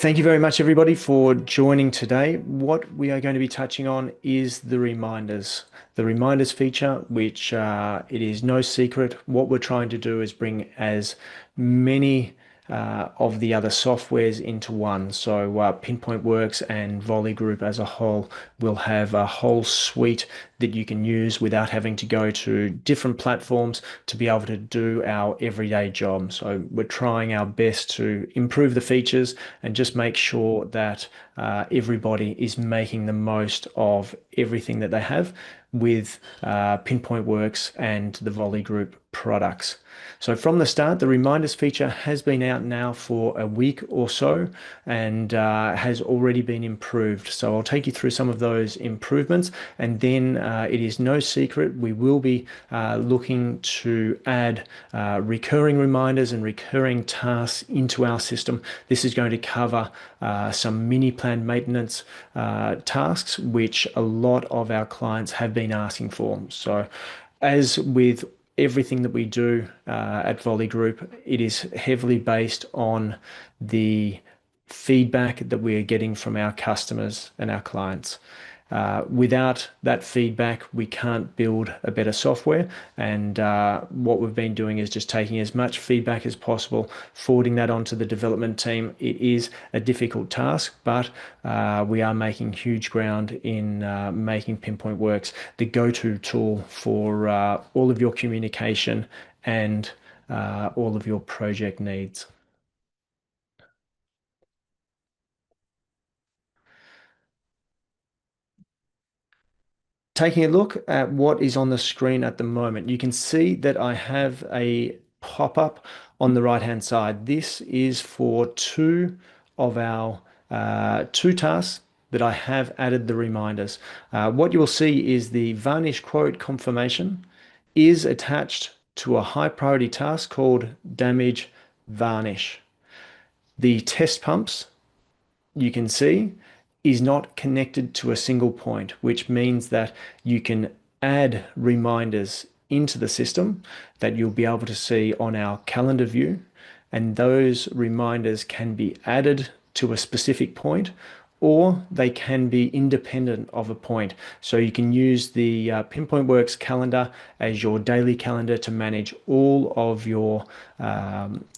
Thank you very much, everybody, for joining today. What we are going to be touching on is the reminders. The reminders feature, which it is no secret, what we're trying to do is bring as many of the other softwares into one. So Pinpoint Works and Volley Group as a whole will have a whole suite that you can use without having to go to different platforms to be able to do our everyday job. So we're trying our best to improve the features and just make sure that everybody is making the most of everything that they have with Pinpoint Works and the Volley Group products. So from the start, the reminders feature has been out now for a week or so and has already been improved. So I'll take you through some of those improvements, and then it is no secret we will be looking to add recurring reminders and recurring tasks into our system. This is going to cover some mini planned maintenance tasks, which a lot of our clients have been asking for. So as with everything that we do at Volley Group, it is heavily based on the feedback that we are getting from our customers and our clients. Without that feedback, we can't build a better software. And what we've been doing is just taking as much feedback as possible, forwarding that onto the development team. It is a difficult task, but we are making huge ground in making Pinpoint Works the go-to tool for all of your communication and all of your project needs. Taking a look at what is on the screen at the moment, you can see that I have a pop-up on the right-hand side. This is for two of our two tasks that I have added the reminders. What you will see is the varnish quote confirmation is attached to a high priority task called damage varnish. The test pumps, you can see, is not connected to a single point, which means that you can add reminders into the system that you'll be able to see on our calendar view. And those reminders can be added to a specific point, or they can be independent of a point. So you can use the Pinpoint Works calendar as your daily calendar to manage all of your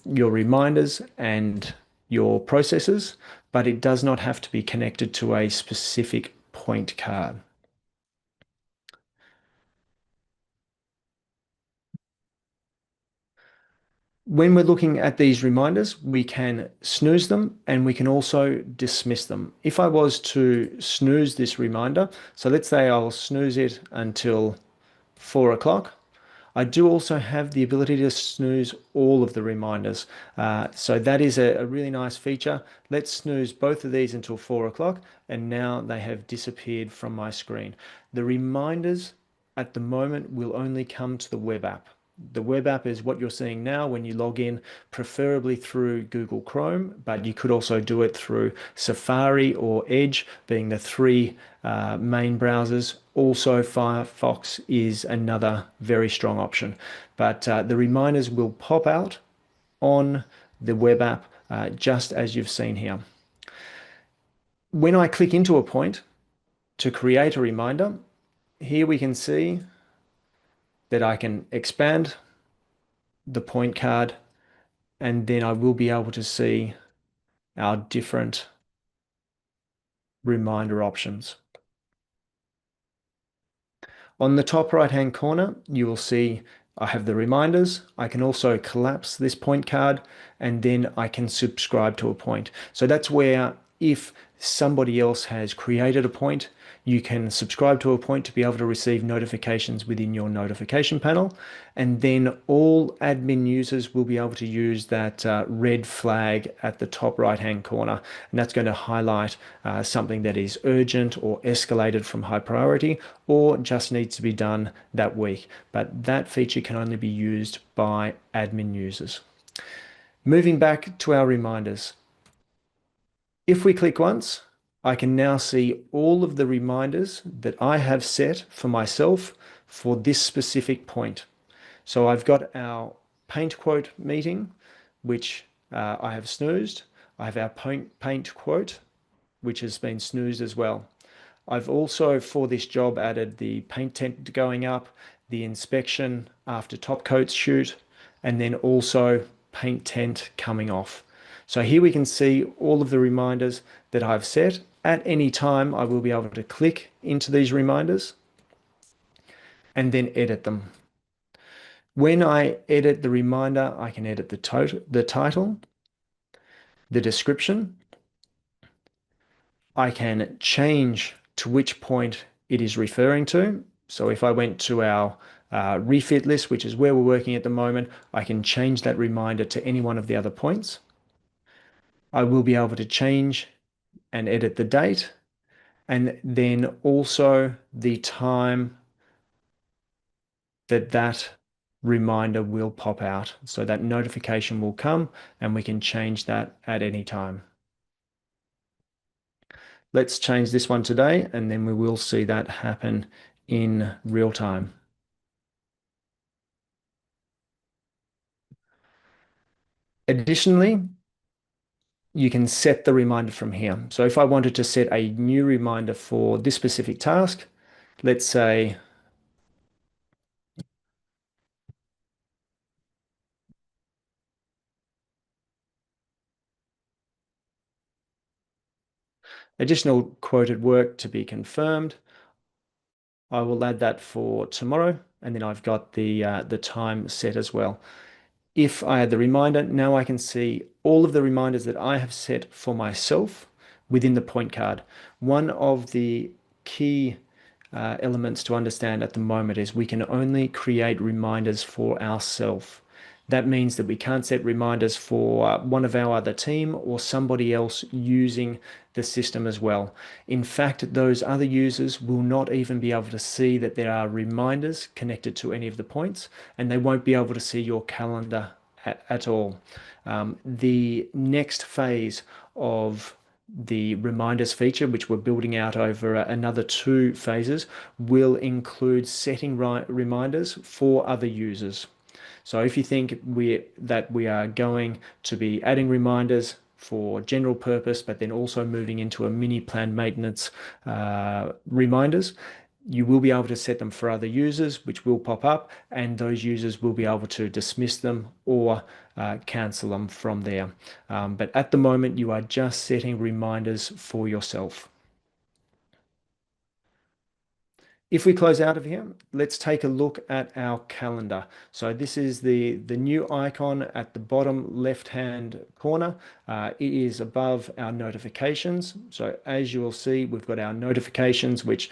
reminders and your processes, but it does not have to be connected to a specific point card. When we're looking at these reminders, we can snooze them and we can also dismiss them. If I was to snooze this reminder, so let's say I'll snooze it until 4 o'clock. I do also have the ability to snooze all of the reminders. So that is a really nice feature. Let's snooze both of these until 4 o'clock, and now they have disappeared from my screen. The reminders at the moment will only come to the web app. The web app is what you're seeing now when you log in, preferably through Google Chrome, but you could also do it through Safari or Edge, being the three main browsers. Also, Firefox is another very strong option. But the reminders will pop out on the web app just as you've seen here. When I click into a point to create a reminder, here we can see that I can expand the point card, and then I will be able to see our different reminder options. On the top right-hand corner, you will see I have the reminders. I can also collapse this point card, and then I can subscribe to a point. So that's where if somebody else has created a point, you can subscribe to a point to be able to receive notifications within your notification panel. And then all admin users will be able to use that red flag at the top right-hand corner. And that's going to highlight something that is urgent or escalated from high priority or just needs to be done that week. But that feature can only be used by admin users. Moving back to our reminders. If we click once, I can now see all of the reminders that I have set for myself for this specific point. So I've got our paint quote meeting, which I have snoozed. I have our paint quote, which has been snoozed as well. I've also, for this job, added the paint tent going up, the inspection after top coats shoot, and then also paint tent coming off. So here we can see all of the reminders that I've set. At any time, I will be able to click into these reminders and then edit them. When I edit the reminder, I can edit the title, the description. I can change to which point it is referring to. So if I went to our refit list, which is where we're working at the moment, I can change that reminder to any one of the other points. I will be able to change and edit the date, and then also the time that reminder will pop out. So that notification will come and we can change that at any time. Let's change this one today, and then we will see that happen in real time. Additionally, you can set the reminder from here. So if I wanted to set a new reminder for this specific task, let's say additional quoted work to be confirmed, I will add that for tomorrow, and then I've got the time set as well. If I add the reminder, now I can see all of the reminders that I have set for myself within the point card. One of the key elements to understand at the moment is we can only create reminders for ourselves. That means that we can't set reminders for one of our other team or somebody else using the system as well. In fact, those other users will not even be able to see that there are reminders connected to any of the points, and they won't be able to see your calendar at all. The next phase of the reminders feature, which we're building out over another 2 phases, will include setting reminders for other users. So if you think that we are going to be adding reminders for general purpose, but then also moving into a mini plan maintenance reminders, you will be able to set them for other users, which will pop up, and those users will be able to dismiss them or cancel them from there. But at the moment, you are just setting reminders for yourself. If we close out of here, let's take a look at our calendar. So this is the new icon at the bottom left-hand corner. It is above our notifications. So as you will see, we've got our notifications, which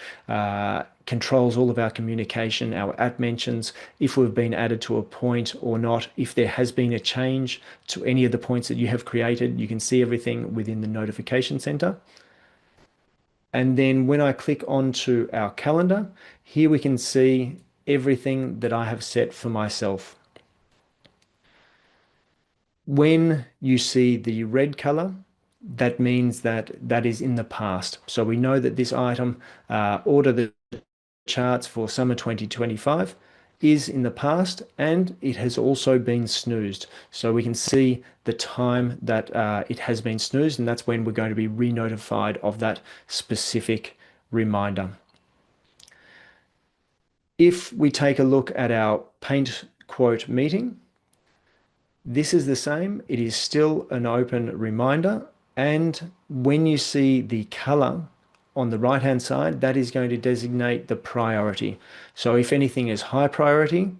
controls all of our communication, our at mentions, if we've been added to a point or not. If there has been a change to any of the points that you have created, you can see everything within the notification center. And then when I click onto our calendar, here we can see everything that I have set for myself. When you see the red color, that means that that is in the past. So we know that this item, order the charts for summer 2025, is in the past, and it has also been snoozed. So we can see the time that it has been snoozed, and that's when we're going to be re-notified of that specific reminder. If we take a look at our paint quote meeting, this is the same. It is still an open reminder, and when you see the color on the right hand side, that is going to designate the priority. So if anything is high priority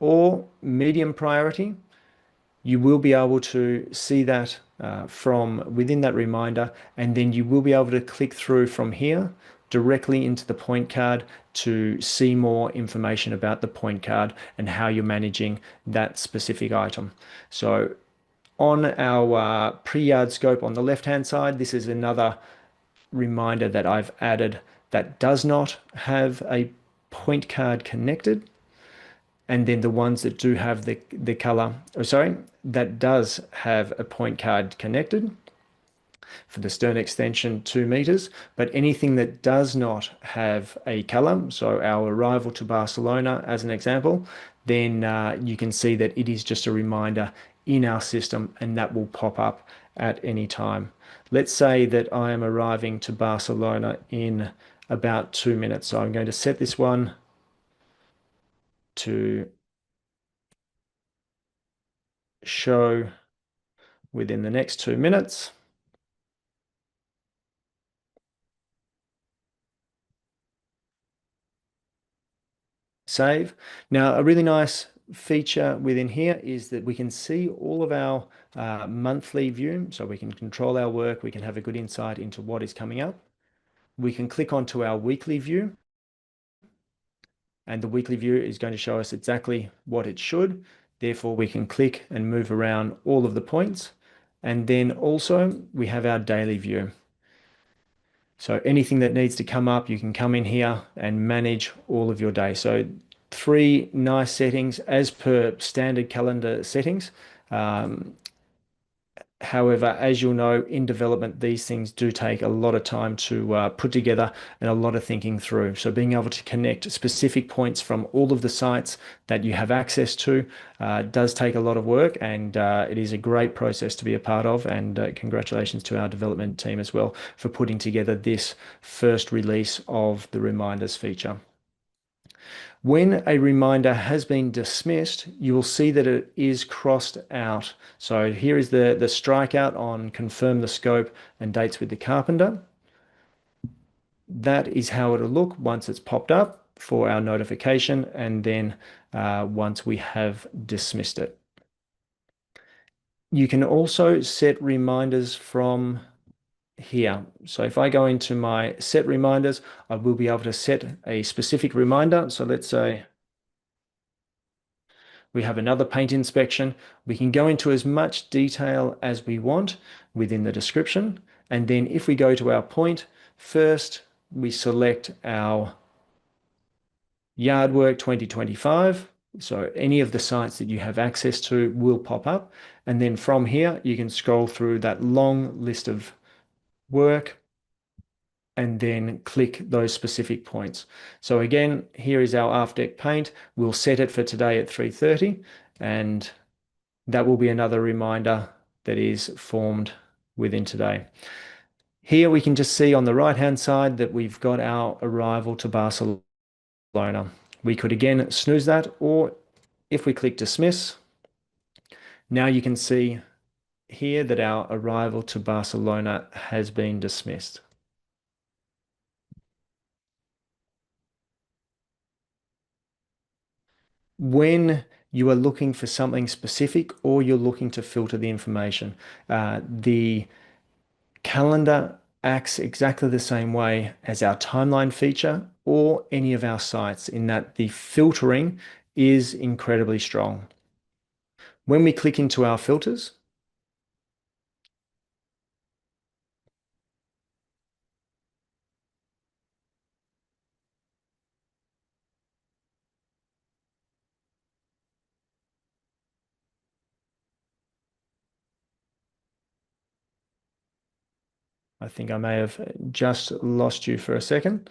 or medium priority, you will be able to see that from within that reminder, and then you will be able to click through from here directly into the point card to see more information about the point card and how you're managing that specific item. So on our pre-yard scope on the left hand side, this is another reminder that I've added that does not have a point card connected, and then the ones that do have the color, that does have a point card connected for the stern extension 2 meters, but anything that does not have a color, so our arrival to Barcelona as an example, then you can see that it is just a reminder in our system and that will pop up at any time. Let's say that I am arriving to Barcelona in about 2 minutes. So I'm going to set this one to show within the next 2 minutes. Save. Now, a really nice feature within here is that we can see all of our monthly view. So we can control our work. We can have a good insight into what is coming up. We can click onto our weekly view, and the weekly view is going to show us exactly what it should. Therefore, we can click and move around all of the points. And then also we have our daily view. So anything that needs to come up, you can come in here and manage all of your day. So three nice settings as per standard calendar settings. However, as you'll know, in development, these things do take a lot of time to put together and a lot of thinking through. So being able to connect specific points from all of the sites that you have access to does take a lot of work, and it is a great process to be a part of. And congratulations to our development team as well for putting together this first release of the reminders feature. When a reminder has been dismissed, you will see that it is crossed out. So here is the strikeout on confirm the scope and dates with the carpenter. That is how it'll look once it's popped up for our notification, and then once we have dismissed it. You can also set reminders from here. So if I go into my set reminders, I will be able to set a specific reminder. So let's say we have another paint inspection. We can go into as much detail as we want within the description. And then if we go to our point, first we select our yard work 2025. So any of the sites that you have access to will pop up. And then from here, you can scroll through that long list of work and then click those specific points. So again, here is our aft deck paint. We'll set it for today at 3:30, and that will be another reminder that is formed within today. Here we can just see on the right-hand side that we've got our arrival to Barcelona. We could again snooze that, or if we click dismiss, now you can see here that our arrival to Barcelona has been dismissed. When you are looking for something specific or you're looking to filter the information, the calendar acts exactly the same way as our timeline feature or any of our sites, in that the filtering is incredibly strong. When we click into our filters, I think I may have just lost you for a second.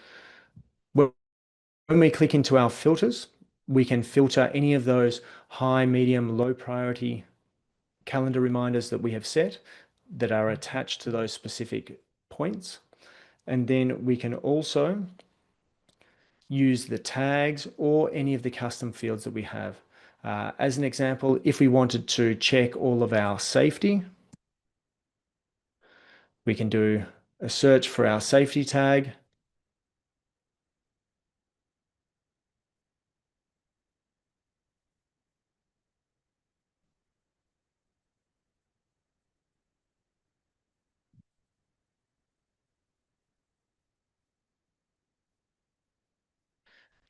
When we click into our filters, we can filter any of those high, medium, low priority calendar reminders that we have set that are attached to those specific points. And then we can also use the tags or any of the custom fields that we have. As an example, if we wanted to check all of our safety, we can do a search for our safety tag.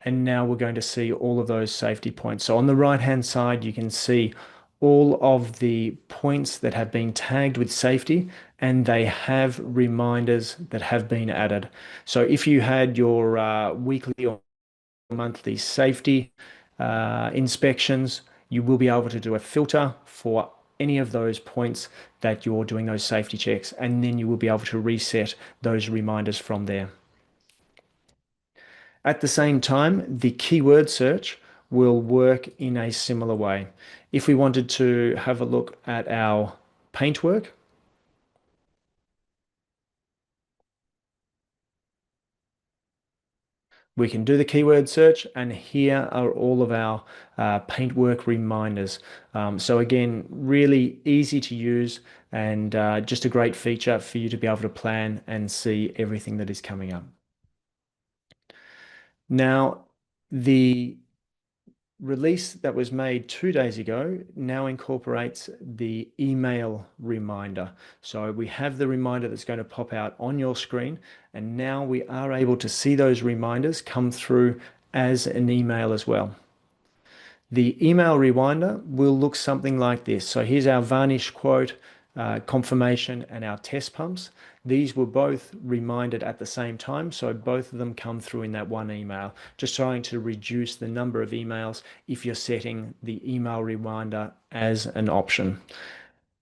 And now we're going to see all of those safety points. So on the right-hand side, you can see all of the points that have been tagged with safety, and they have reminders that have been added. So if you had your weekly or monthly safety inspections, you will be able to do a filter for any of those points that you're doing those safety checks, and then you will be able to reset those reminders from there. At the same time, the keyword search will work in a similar way. If we wanted to have a look at our paintwork, we can do the keyword search, and here are all of our paintwork reminders. So again, really easy to use and just a great feature for you to be able to plan and see everything that is coming up. Now, the release that was made 2 days ago now incorporates the email reminder. So we have the reminder that's going to pop out on your screen, and now we are able to see those reminders come through as an email as well. The email reminder will look something like this. So here's our varnish quote, confirmation, and our test pumps. These were both reminded at the same time, so both of them come through in that one email, just trying to reduce the number of emails if you're setting the email reminder as an option.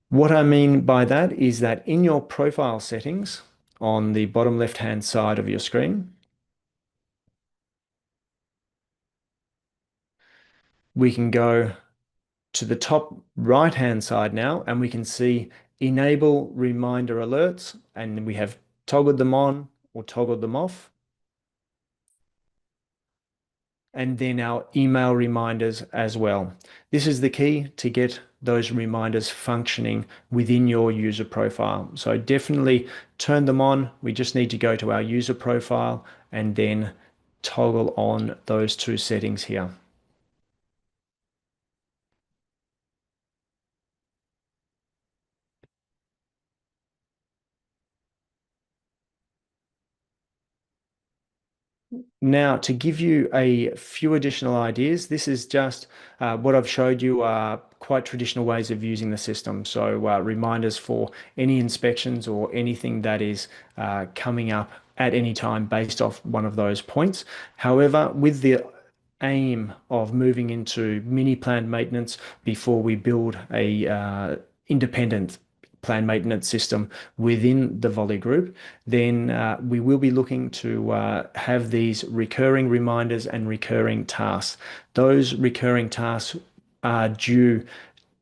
What I mean by that is that in your profile settings on the bottom left-hand side of your screen, we can go to the top right hand side now, and we can see enable reminder alerts, and we have toggled them on or toggled them off. And then our email reminders as well. This is the key to get those reminders functioning within your user profile. So definitely turn them on. We just need to go to our user profile and then toggle on those two settings here. Now, to give you a few additional ideas, this is just what I've showed you are quite traditional ways of using the system. So reminders for any inspections or anything that is coming up at any time based off one of those points. However, with the aim of moving into mini planned maintenance before we build a independent planned maintenance system within the Volley Group, then we will be looking to have these recurring reminders and recurring tasks. Those recurring tasks are due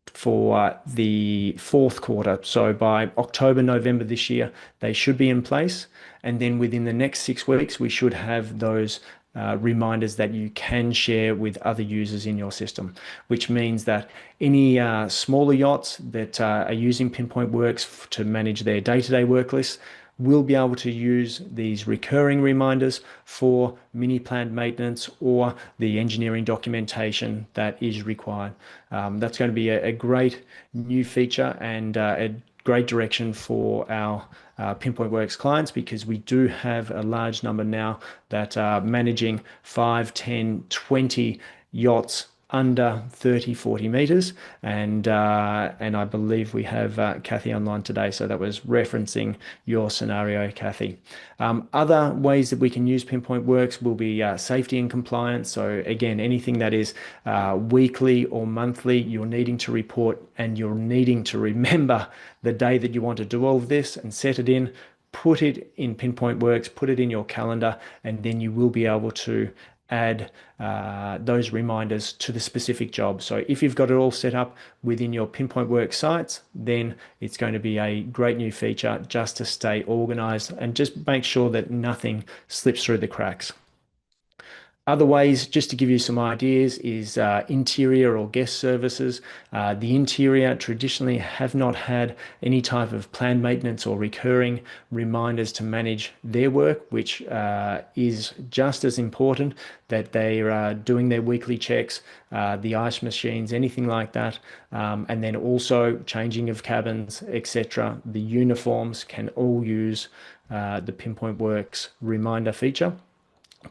for the fourth quarter. So by October, November this year, they should be in place. And then within the next 6 weeks, we should have those reminders that you can share with other users in your system, which means that any smaller yachts that are using Pinpoint Works to manage their day-to-day work lists will be able to use these recurring reminders for mini planned maintenance or the engineering documentation that is required. That's going to be a great new feature and a great direction for our Pinpoint Works clients, because we do have a large number now that are managing 5, 10, 20 yachts under 30, 40 meters. And I believe we have Kathy online today. So that was referencing your scenario, Kathy. Other ways that we can use Pinpoint Works will be safety and compliance. So again, anything that is weekly or monthly, you're needing to report, and you're needing to remember the day that you want to do all of this and set it in. Put it in Pinpoint Works, put it in your calendar, and then you will be able to add those reminders to the specific job. So if you've got it all set up within your Pinpoint Works sites, then it's going to be a great new feature just to stay organized and just make sure that nothing slips through the cracks. Other ways, just to give you some ideas, is interior or guest services. The interior traditionally have not had any type of planned maintenance or recurring reminders to manage their work, which is just as important, that they are doing their weekly checks, the ice machines, anything like that. And then also changing of cabins, etc. The uniforms can all use the Pinpoint Works reminder feature.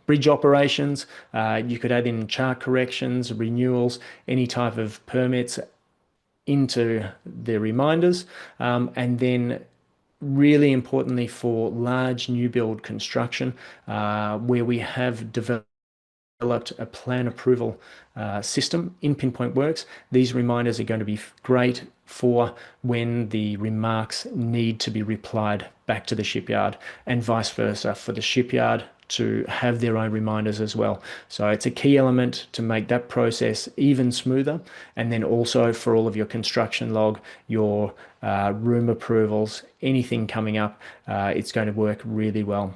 Bridge operations, you could add in chart corrections, renewals, any type of permits into the reminders. And then really importantly for large new build construction, where we have developed a plan approval system in Pinpoint Works, these reminders are going to be great for when the remarks need to be replied back to the shipyard, and vice versa, for the shipyard to have their own reminders as well. So it's a key element to make that process even smoother. And then also for all of your construction log, your room approvals, anything coming up, it's going to work really well.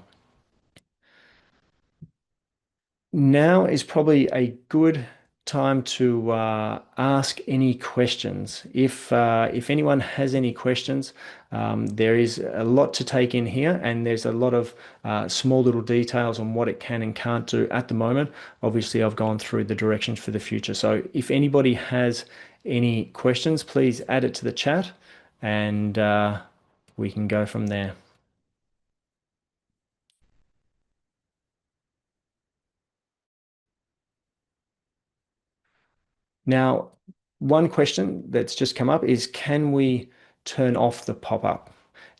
Now is probably a good time to ask any questions. If anyone has any questions, there is a lot to take in here, and there's a lot of small little details on what it can and can't do at the moment. Obviously, I've gone through the directions for the future. So if anybody has any questions, please add it to the chat, and we can go from there. Now, one question that's just come up is, can we turn off the pop-up?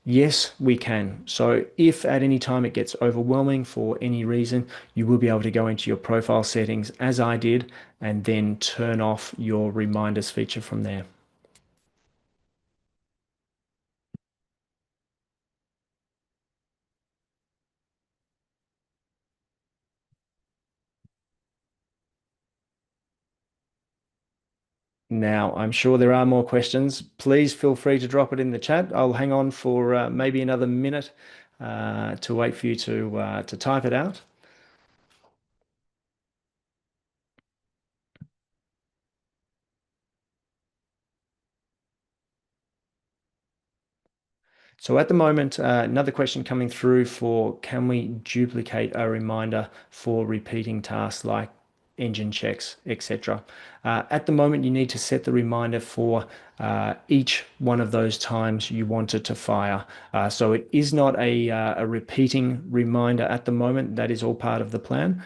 Yes, we can. So if at any time it gets overwhelming for any reason, you will be able to go into your profile settings as I did, and then turn off your reminders feature from there. Now, I'm sure there are more questions. Please feel free to drop it in the chat. I'll hang on for maybe another minute to wait for you to type it out. So at the moment, another question coming through for, can we duplicate a reminder for repeating tasks like engine checks, etc. At the moment, you need to set the reminder for each one of those times you want it to fire. So it is not a repeating reminder at the moment. That is all part of the plan.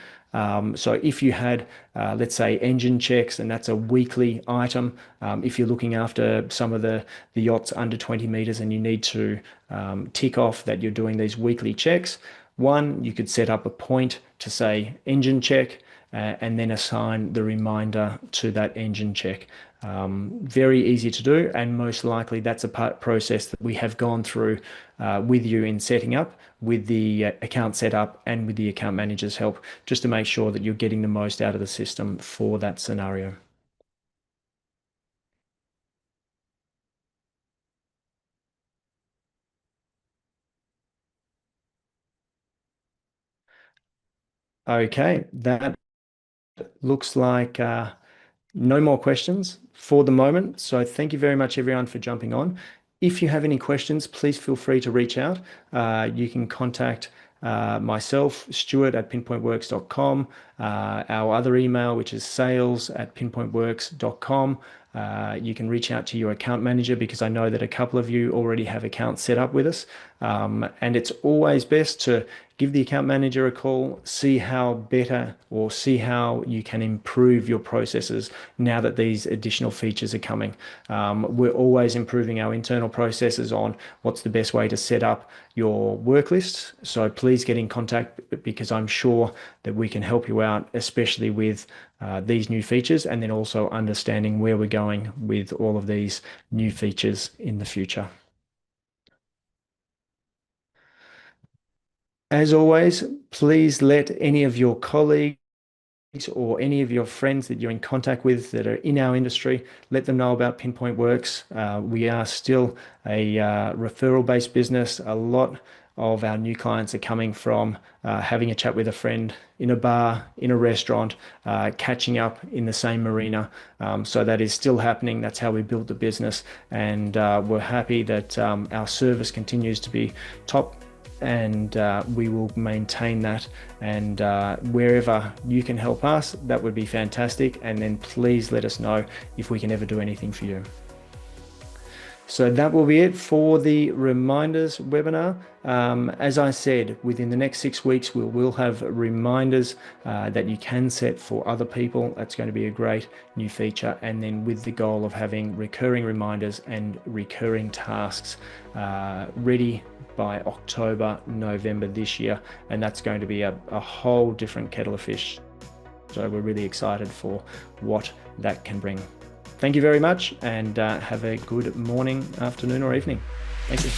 So if you had, let's say, engine checks, and that's a weekly item, if you're looking after some of the yachts under 20 meters and you need to tick off that you're doing these weekly checks, one, you could set up a point to say engine check, and then assign the reminder to that engine check. Very easy to do, and most likely that's a process that we have gone through with you in setting up, with the account setup and with the account manager's help, just to make sure that you're getting the most out of the system for that scenario. Okay, that looks like no more questions for the moment. So thank you very much, everyone, for jumping on. If you have any questions, please feel free to reach out. You can contact myself, Stuart at pinpointworks.com, our other email, which is sales@pinpointworks.com. You can reach out to your account manager, because I know that a couple of you already have accounts set up with us. And it's always best to give the account manager a call, see how better, or see how you can improve your processes now that these additional features are coming. We're always improving our internal processes on what's the best way to set up your work list. So please get in contact, because I'm sure that we can help you out, especially with these new features, and then also understanding where we're going with all of these new features in the future. As always, please let any of your colleagues or any of your friends that you're in contact with that are in our industry, let them know about Pinpoint Works. We are still a referral-based business. A lot of our new clients are coming from having a chat with a friend in a bar, in a restaurant, catching up in the same marina. So that is still happening. That's how we built the business. And we're happy that our service continues to be top, and we will maintain that. And wherever you can help us, that would be fantastic. And then please let us know if we can ever do anything for you. So that will be it for the reminders webinar. As I said, within the next 6 weeks, we will have reminders that you can set for other people. That's going to be a great new feature. And then with the goal of having recurring reminders and recurring tasks ready by October, November this year. And that's going to be a whole different kettle of fish. So we're really excited for what that can bring. Thank you very much, and have a good morning, afternoon, or evening. Thank you.